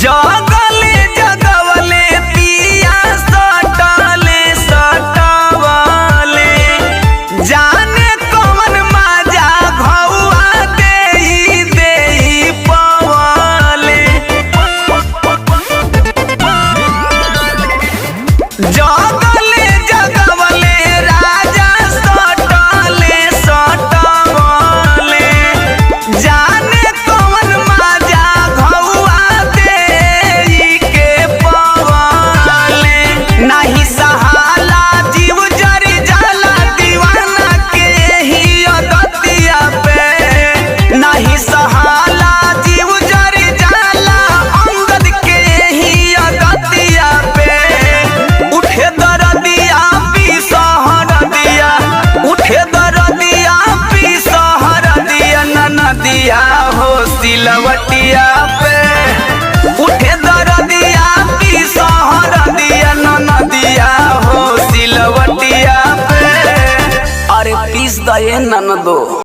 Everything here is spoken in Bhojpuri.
जगले जगवले पिया सटले सटवले जाने कौन माजा घौआ देई देई पवले जगले जगवले राजा सटले सटवले जाने कौन माजा घौआ देई के पवले नहीं सहाला जीव जरी जाला दीवाना के ही अदतिया पे नहीं सहाला जीव जरी जाला अंगद के ही अदतिया पे उठे दरदिया पी सहर दिया उठे दरदिया पी सहर दिया ननदिया हो सिलवटिया पे उठे दरदिया पी सहर दिया ननदिया हो सिलवटिया पे अरे पीस दे ननदो।